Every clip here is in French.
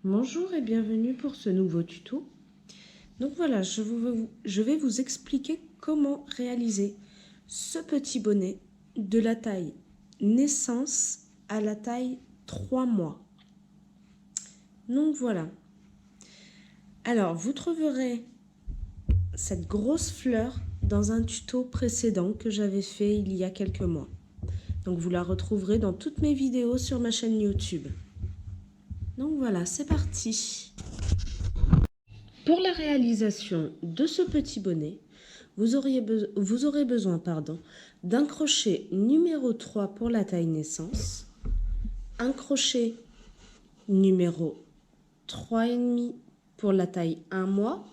Bonjour et bienvenue pour ce nouveau tuto. Donc voilà, je vais vous expliquer comment réaliser ce petit bonnet de la taille naissance à la taille 3 mois. Donc voilà. Alors, vous trouverez cette grosse fleur dans un tuto précédent que j'avais fait il y a quelques mois. Donc vous la retrouverez dans toutes mes vidéos sur ma chaîne YouTube. Donc voilà, c'est parti. Pour la réalisation de ce petit bonnet, vous aurez besoin d'un crochet numéro 3 pour la taille naissance, un crochet numéro 3,5 pour la taille 1 mois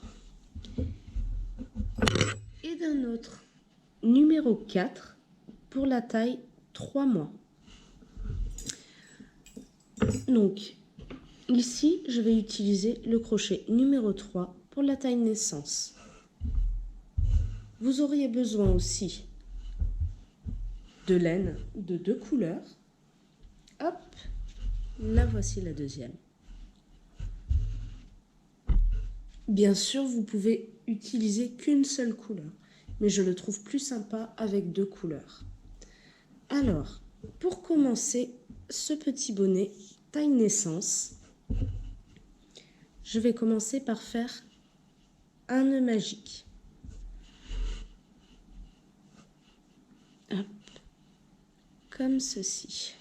et d'un autre numéro 4 pour la taille 3 mois. Donc, ici, je vais utiliser le crochet numéro 3 pour la taille naissance. Vous auriez besoin aussi de laine de 2 couleurs. Hop, la voici la deuxième. Bien sûr, vous pouvez utiliser qu'une seule couleur, mais je le trouve plus sympa avec 2 couleurs. Alors, pour commencer ce petit bonnet taille naissance, je vais commencer par faire un nœud magique. Hop, comme ceci.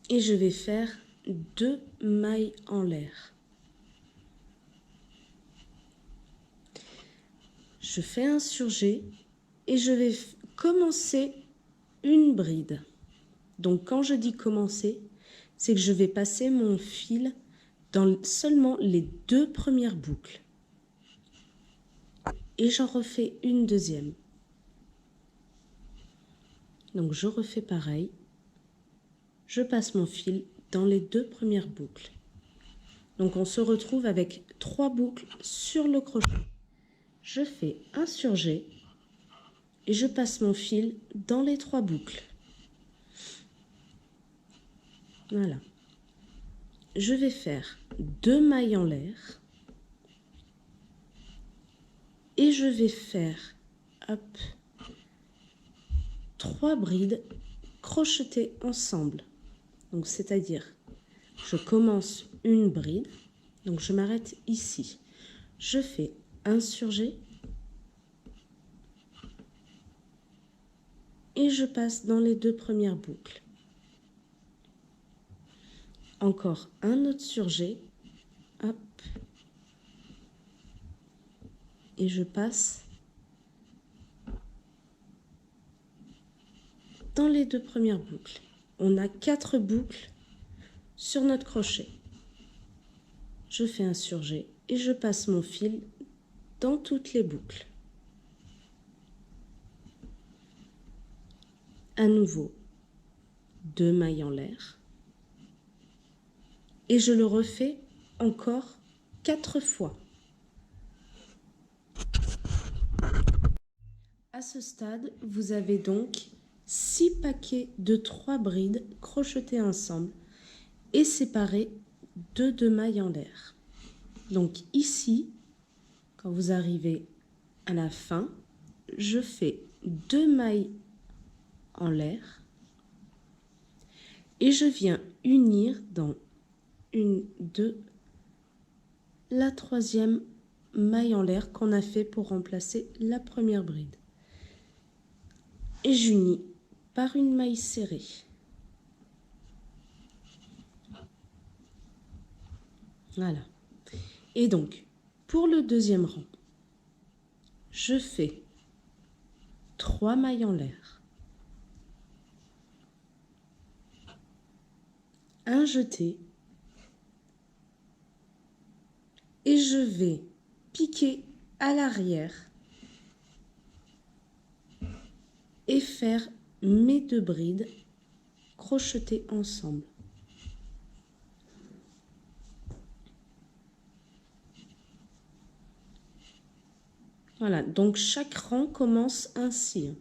Et je vais faire 2 mailles en l'air. Je fais un surjet et je vais commencer une bride. Donc quand je dis commencer, c'est que je vais passer mon fil dans seulement les 2 premières boucles. Et j'en refais une deuxième. Donc je refais pareil. Je passe mon fil dans les 2 premières boucles. Donc on se retrouve avec 3 boucles sur le crochet. Je fais un surjet et je passe mon fil dans les 3 boucles. Voilà. Je vais faire 2 mailles en l'air et je vais faire, hop, 3 brides crochetées ensemble. Donc c'est-à-dire, je commence une bride, donc je m'arrête ici. Je fais un surjet et je passe dans les 2 premières boucles. Encore un autre surjet, hop, et je passe dans les 2 premières boucles. On a 4 boucles sur notre crochet. Je fais un surjet et je passe mon fil dans toutes les boucles. À nouveau, 2 mailles en l'air. Et je le refais encore 4 fois. À ce stade, vous avez donc 6 paquets de 3 brides crochetées ensemble et séparées de 2 mailles en l'air. Donc ici, quand vous arrivez à la fin, je fais 2 mailles en l'air et je viens unir dans une, deux, la troisième maille en l'air qu'on a fait pour remplacer la première bride. Et j'unis par une maille serrée. Voilà. Et donc, pour le deuxième rang, je fais 3 mailles en l'air, un jeté, et je vais piquer à l'arrière et faire mes 2 brides crochetées ensemble. Voilà, donc chaque rang commence ainsi.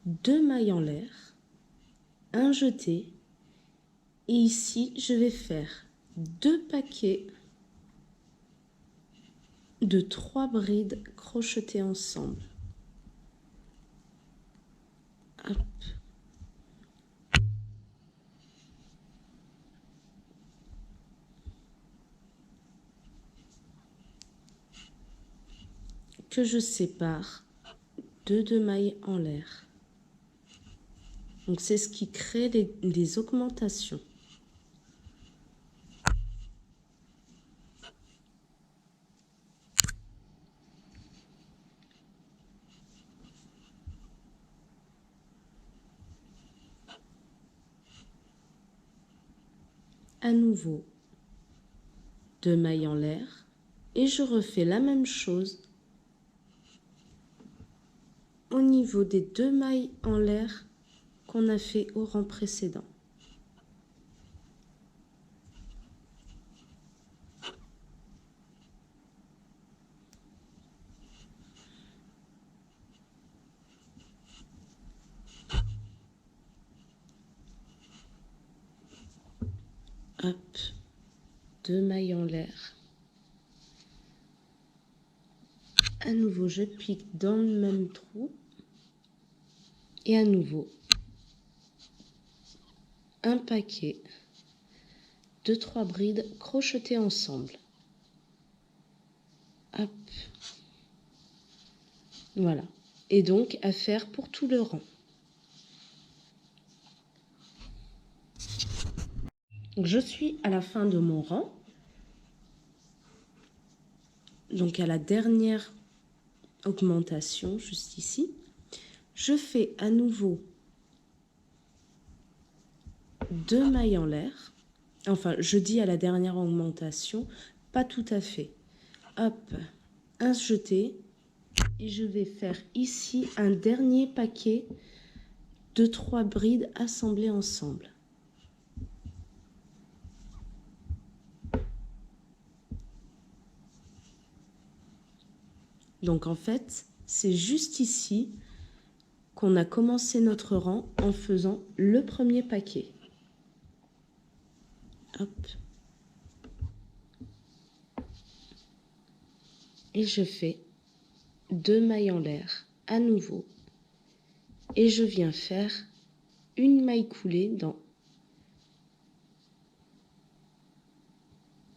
2 mailles en l'air, un jeté, et ici je vais faire 2 paquets de 3 brides crochetées ensemble. Hop. Que je sépare de 2 mailles en l'air. Donc c'est ce qui crée les augmentations. À nouveau 2 mailles en l'air et je refais la même chose au niveau des 2 mailles en l'air qu'on a fait au rang précédent. Hop, 2 mailles en l'air. À nouveau, je pique dans le même trou. Et à nouveau, un paquet de 3 brides crochetées ensemble. Hop. Voilà. Et donc, à faire pour tout le rang. Donc, je suis à la fin de mon rang. Donc, à la dernière augmentation, juste ici. Je fais à nouveau 2 mailles en l'air. Enfin, je dis à la dernière augmentation, pas tout à fait. Hop, un jeté. Et je vais faire ici un dernier paquet de 3 brides assemblées ensemble. Donc en fait, c'est juste ici qu'on a commencé notre rang en faisant le premier paquet. Hop. Et je fais 2 mailles en l'air à nouveau. Et je viens faire une maille coulée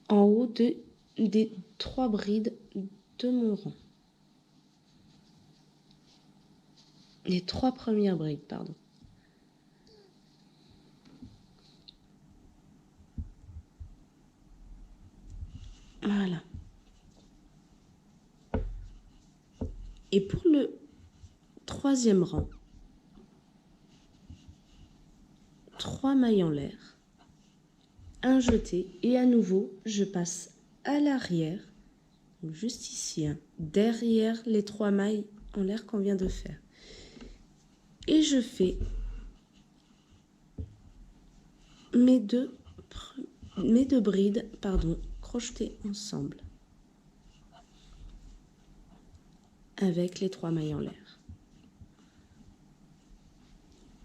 en haut des 3 brides de mon rang. Les 3 premières brides, pardon. Voilà. Et pour le 3e rang, 3 mailles en l'air, un jeté et à nouveau je passe à l'arrière, juste ici, hein, derrière les 3 mailles en l'air qu'on vient de faire. Et je fais mes deux brides, crochetées ensemble avec les 3 mailles en l'air.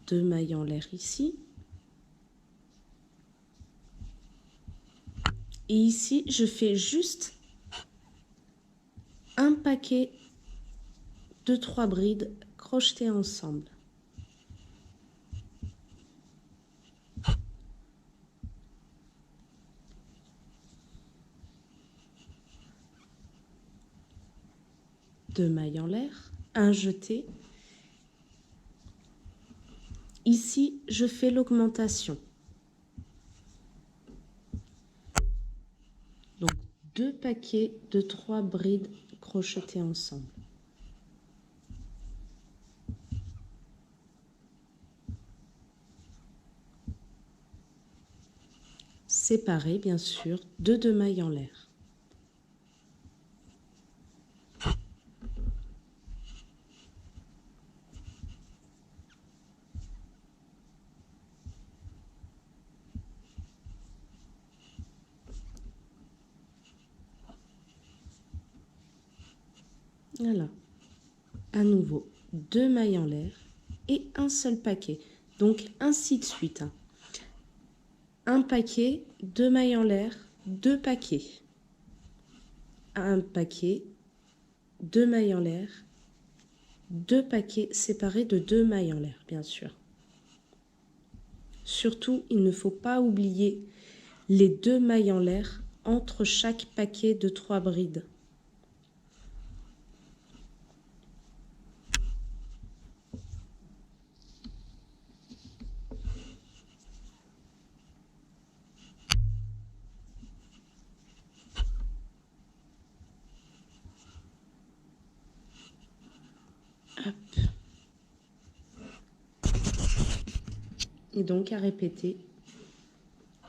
2 mailles en l'air ici. Et ici, je fais juste un paquet de 3 brides crochetées ensemble. Deux mailles en l'air, un jeté. Ici, je fais l'augmentation. Donc, 2 paquets de 3 brides crochetées ensemble. Séparés, bien sûr, de 2 mailles en l'air. Voilà. À nouveau, 2 mailles en l'air et un seul paquet. Donc ainsi de suite. Un paquet, 2 mailles en l'air, 2 paquets. Un paquet, 2 mailles en l'air, 2 paquets séparés de 2 mailles en l'air, bien sûr. Surtout, il ne faut pas oublier les 2 mailles en l'air entre chaque paquet de 3 brides. Hop. Et donc à répéter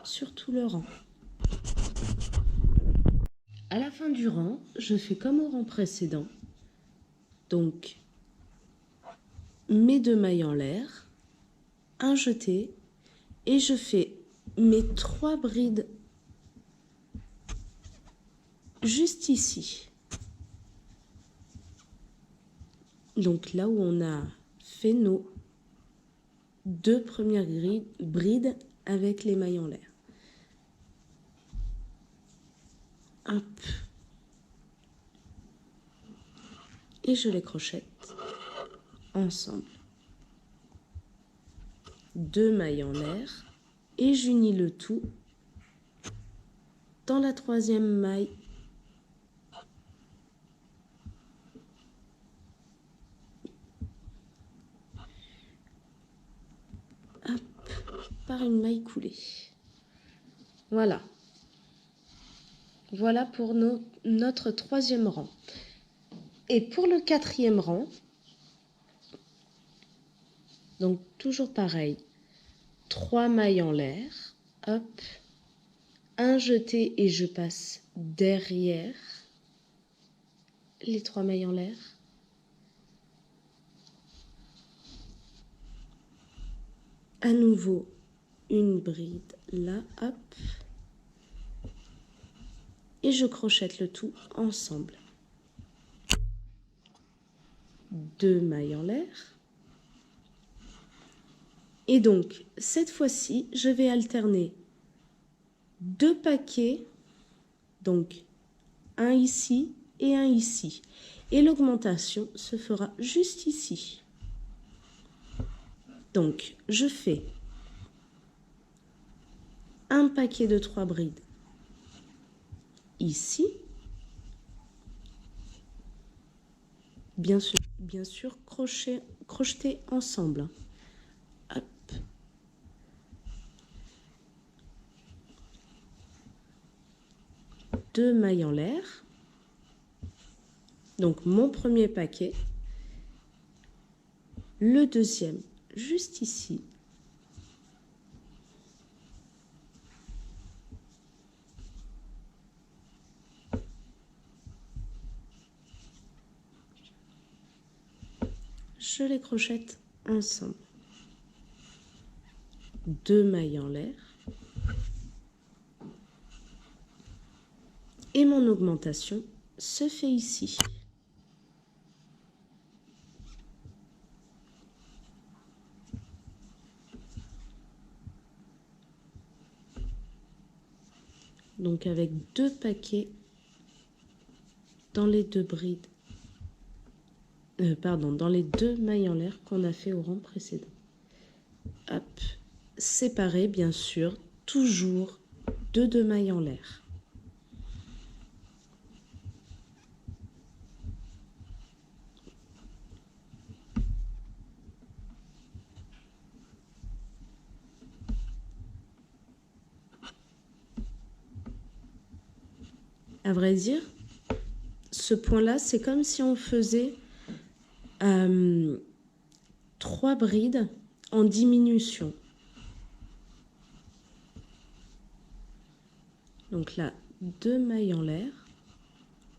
sur tout le rang. À la fin du rang, je fais comme au rang précédent. Donc, mes 2 mailles en l'air, un jeté, et je fais mes 3 brides juste ici. Donc là où on a fait nos 2 premières brides avec les mailles en l'air. Hop. Et je les crochette ensemble. 2 mailles en l'air et j'unis le tout dans la 3e maille. Hop, par une maille coulée. Voilà. Voilà pour notre 3e rang. Et pour le 4e rang, donc toujours pareil, 3 mailles en l'air, hop, un jeté et je passe derrière les 3 mailles en l'air. À nouveau, une bride là, hop, et je crochette le tout ensemble. 2 mailles en l'air. Et donc, cette fois-ci, je vais alterner 2 paquets, donc un ici et un ici. Et l'augmentation se fera juste ici. Donc, je fais un paquet de 3 brides ici. Bien sûr crocheter ensemble. Hop. Deux mailles en l'air. Donc mon premier paquet. Le deuxième juste ici. Je les crochette ensemble. 2 mailles en l'air. Et mon augmentation se fait ici. Donc avec 2 paquets dans les 2 brides. Dans les 2 mailles en l'air qu'on a fait au rang précédent. Hop, séparé bien sûr, toujours de 2 mailles en l'air. À vrai dire, ce point-là, c'est comme si on faisait 3 brides en diminution. Donc là, 2 mailles en l'air,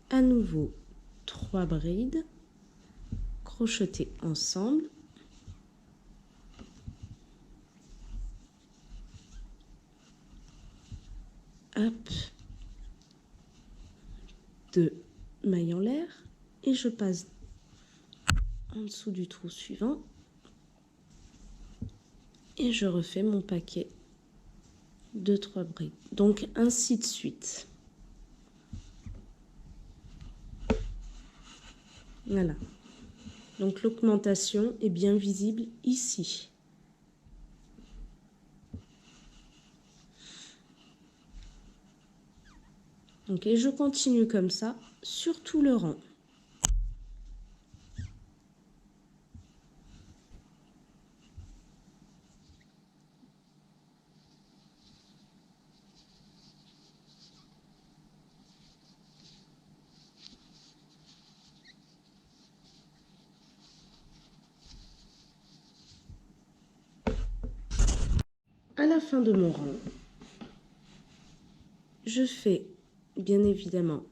à nouveau 3 brides, crochetées ensemble. Hop, 2 mailles en l'air et je passe en dessous du trou suivant. Et je refais mon paquet de 3 brides. Donc ainsi de suite. Voilà. Donc l'augmentation est bien visible ici. Donc, et je continue comme ça sur tout le rang. À la fin de mon rang, je fais bien évidemment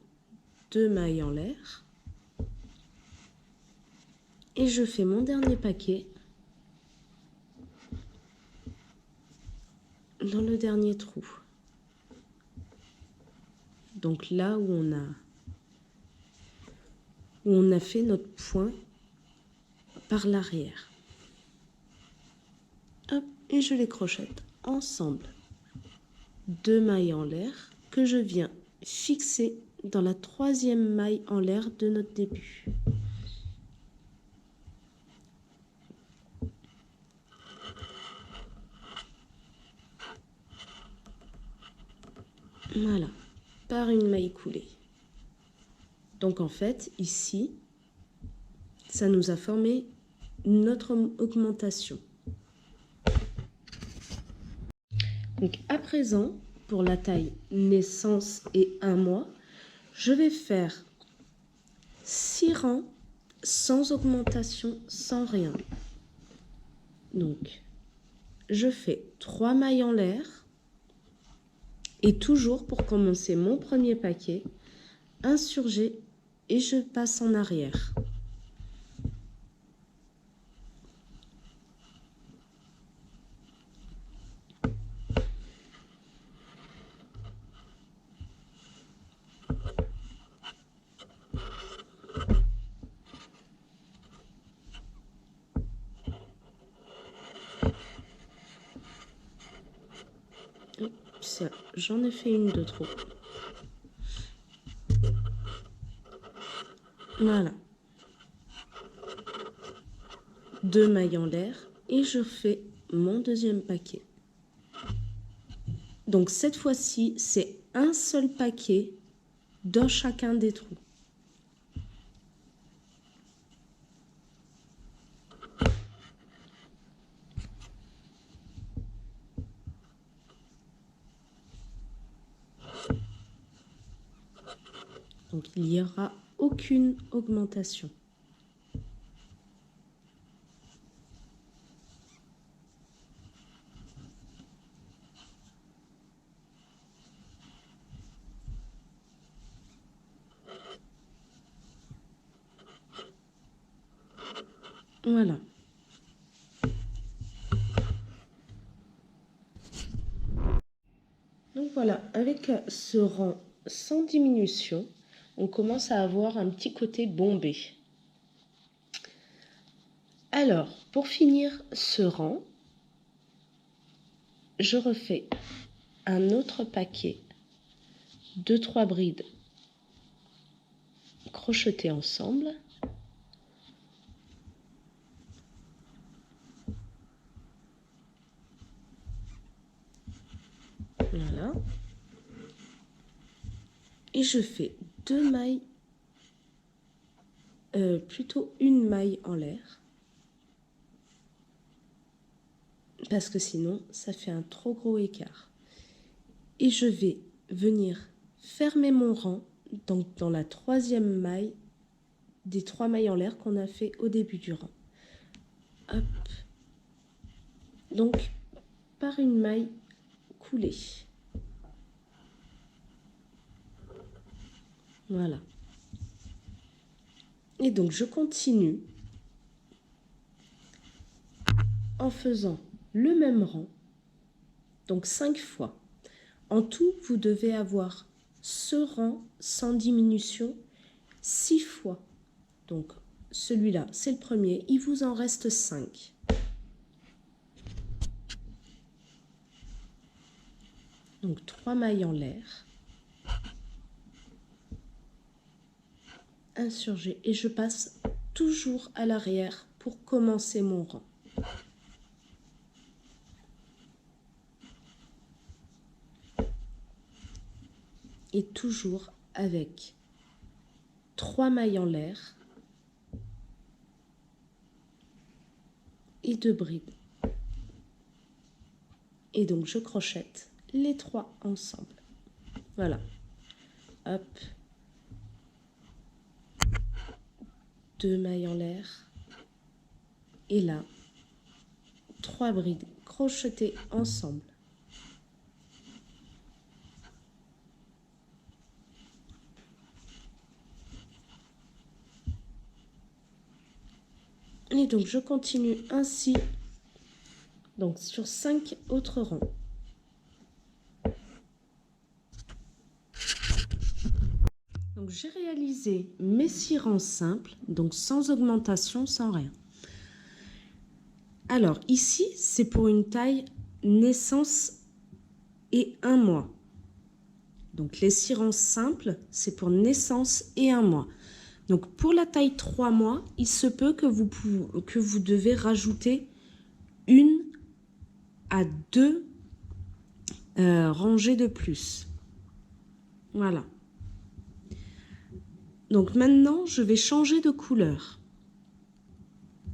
2 mailles en l'air et je fais mon dernier paquet dans le dernier trou. Donc là où on a fait notre point par l'arrière. Hop, et je les crochette ensemble. 2 mailles en l'air que je viens fixer dans la 3e maille en l'air de notre début. Voilà, par une maille coulée. Donc en fait, ici, ça nous a formé notre augmentation. Donc à présent, pour la taille naissance et 1 mois, je vais faire 6 rangs sans augmentation, sans rien. Donc, je fais 3 mailles en l'air et toujours pour commencer mon premier paquet, insurgé et je passe en arrière. J'en ai fait une de trop. Voilà. 2 mailles en l'air et je fais mon deuxième paquet. Donc cette fois-ci, c'est un seul paquet dans chacun des trous. Donc il n'y aura aucune augmentation. Voilà. Donc voilà, avec ce rang sans diminution, on commence à avoir un petit côté bombé. Alors, pour finir ce rang, je refais un autre paquet de 3 brides crochetées ensemble. Voilà. Et je fais 2 mailles, plutôt une maille en l'air. Parce que sinon, ça fait un trop gros écart. Et je vais venir fermer mon rang donc dans la 3e maille des 3 mailles en l'air qu'on a fait au début du rang. Hop. Donc, par une maille coulée. Voilà. Et donc, je continue en faisant le même rang, donc 5 fois. En tout, vous devez avoir ce rang sans diminution 6 fois. Donc, celui-là, c'est le premier. Il vous en reste 5. Donc 3 mailles en l'air, insurgé, et je passe toujours à l'arrière pour commencer mon rang. Et toujours avec 3 mailles en l'air et 2 brides. Et donc je crochette les 3 ensemble. Voilà. Hop. 2 mailles en l'air. Et là, 3 brides crochetées ensemble. Et donc je continue ainsi, donc sur 5 autres rangs. Donc j'ai réalisé mes 6 rangs simples, donc sans augmentation, sans rien. Alors ici, c'est pour une taille naissance et 1 mois. Donc les 6 rangs simples, c'est pour naissance et 1 mois. Donc pour la taille 3 mois, il se peut que vous devez rajouter 1 à 2 rangées de plus. Voilà. Donc maintenant, je vais changer de couleur.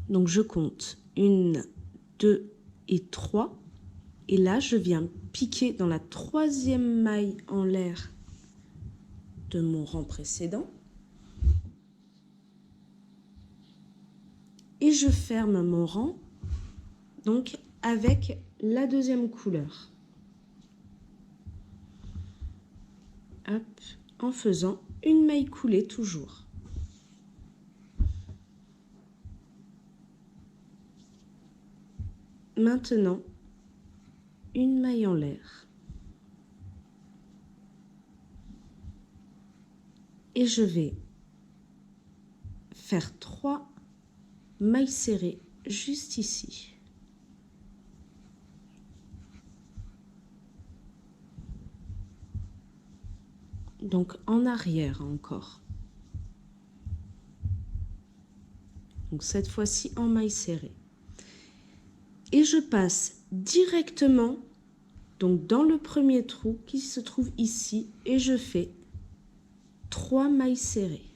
Donc je compte 1, 2 et 3. Et là, je viens piquer dans la 3e maille en l'air de mon rang précédent. Et je ferme mon rang donc avec la 2e couleur. Hop, en faisant une maille coulée toujours. Maintenant, une maille en l'air. Et je vais faire 3 mailles serrées juste ici. Donc en arrière encore. Donc cette fois-ci en maille serrée. Et je passe directement donc dans le premier trou qui se trouve ici et je fais 3 mailles serrées.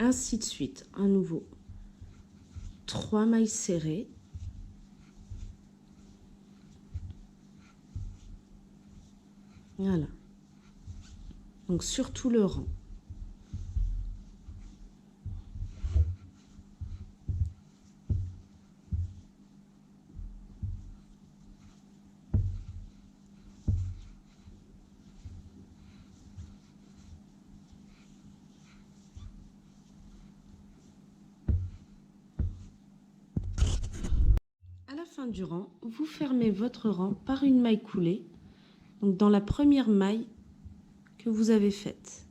Ainsi de suite, à nouveau 3 mailles serrées. Voilà. Donc sur tout le rang. À la fin du rang, vous fermez votre rang par une maille coulée, donc dans la première maille que vous avez faite.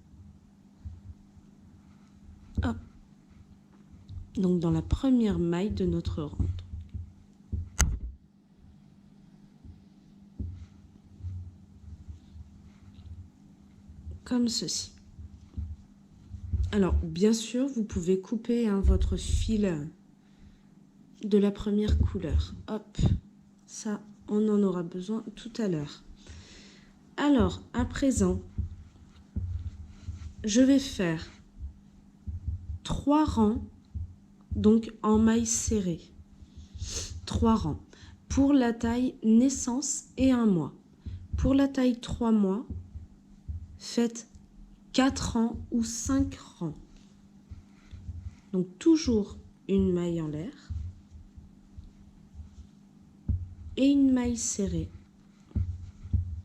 Hop. Donc dans la première maille de notre rang. Comme ceci. Alors, bien sûr, vous pouvez couper votre fil de la première couleur. Hop, ça, on en aura besoin tout à l'heure. Alors, à présent, je vais faire 3 rangs, donc en maille serrée. 3 rangs. Pour la taille naissance et 1 mois. Pour la taille 3 mois, faites 4 rangs ou 5 rangs. Donc toujours une maille en l'air et une maille serrée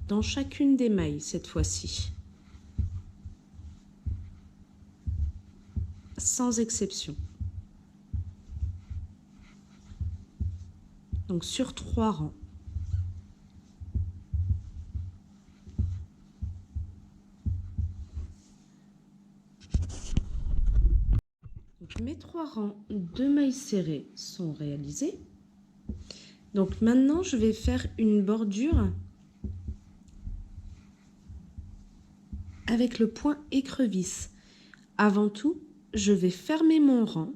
dans chacune des mailles cette fois-ci, sans exception. Donc sur 3 rangs. Donc, mes 3 rangs de mailles serrées sont réalisés. Donc maintenant, je vais faire une bordure avec le point écrevisse. Avant tout, je vais fermer mon rang,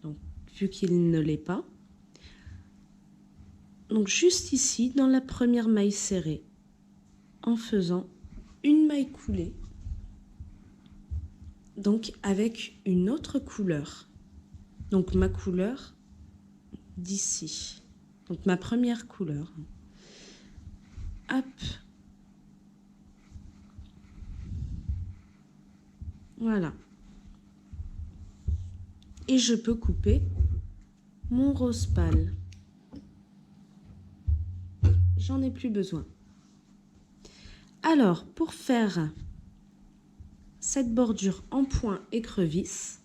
donc, vu qu'il ne l'est pas. Donc juste ici, dans la première maille serrée, en faisant une maille coulée, donc avec une autre couleur. Donc ma couleur d'ici, donc ma première couleur. Hop. Voilà. Et je peux couper mon rose pâle. J'en ai plus besoin. Alors, pour faire cette bordure en point écrevisse,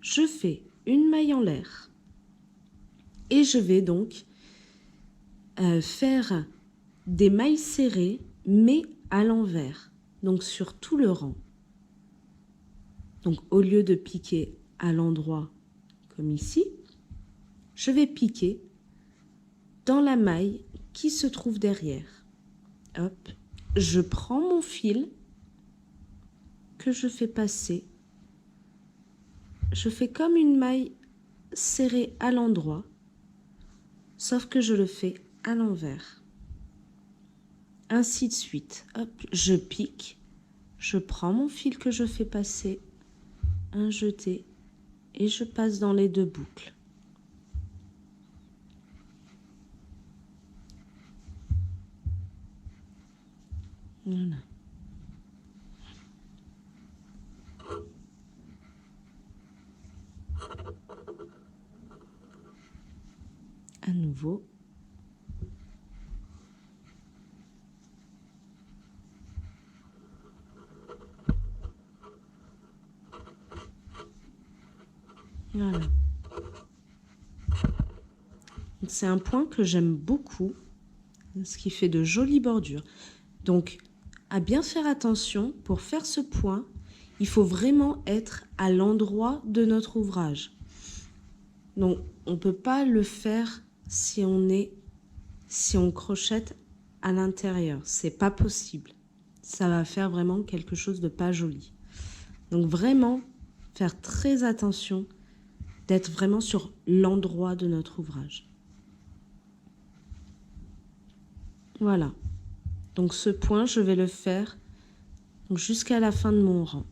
je fais une maille en l'air. Et je vais donc faire des mailles serrées, mais à l'envers, donc sur tout le rang. Donc au lieu de piquer à l'endroit comme ici, je vais piquer dans la maille qui se trouve derrière. Hop, je prends mon fil que je fais passer. Je fais comme une maille serrée à l'endroit, sauf que je le fais à l'envers. Ainsi de suite. Hop, je pique, je prends mon fil que je fais passer, un jeté, et je passe dans les deux boucles. Voilà. À nouveau. Voilà. C'est un point que j'aime beaucoup, ce qui fait de jolies bordures. Donc, à bien faire attention, pour faire ce point, il faut vraiment être à l'endroit de notre ouvrage. Donc, on ne peut pas le faire si on crochette à l'intérieur. C'est pas possible. Ça va faire vraiment quelque chose de pas joli. Donc, vraiment, faire très attention d'être vraiment sur l'endroit de notre ouvrage. Voilà. Donc ce point, je vais le faire jusqu'à la fin de mon rang.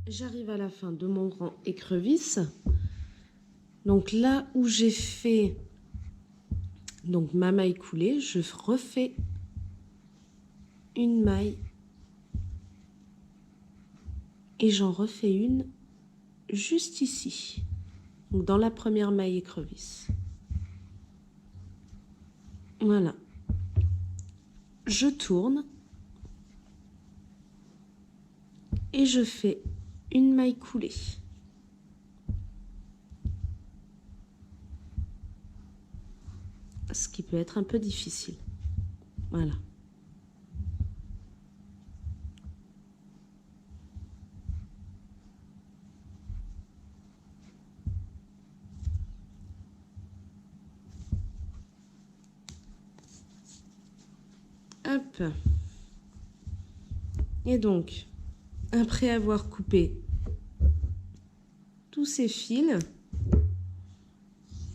J'arrive à la fin de mon rang écrevisse. Donc là où j'ai fait donc ma maille coulée, je refais une maille et j'en refais une juste ici, donc dans la première maille écrevisse. Voilà. Je tourne et je fais une maille coulée. Ce qui peut être un peu difficile. Voilà. Hop. Et donc, après avoir coupé tous ces fils,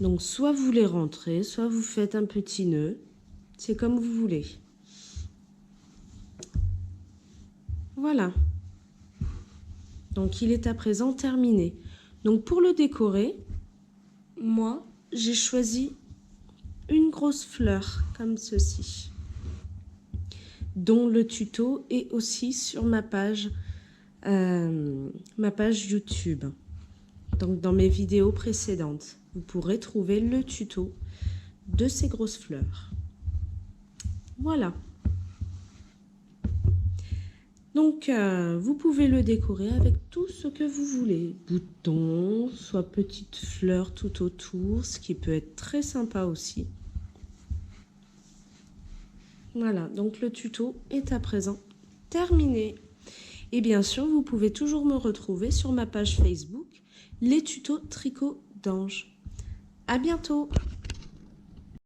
donc soit vous les rentrez, soit vous faites un petit nœud, c'est comme vous voulez. Voilà. Donc il est à présent terminé. Donc pour le décorer, moi j'ai choisi une grosse fleur comme ceci, dont le tuto est aussi sur ma page YouTube. Donc dans mes vidéos précédentes, vous pourrez trouver le tuto de ces grosses fleurs. Voilà. Donc vous pouvez le décorer avec tout ce que vous voulez. Boutons, soit petites fleurs tout autour, ce qui peut être très sympa aussi. Voilà, donc le tuto est à présent terminé. Et bien sûr, vous pouvez toujours me retrouver sur ma page Facebook, les tutos tricot d'Ange. À bientôt!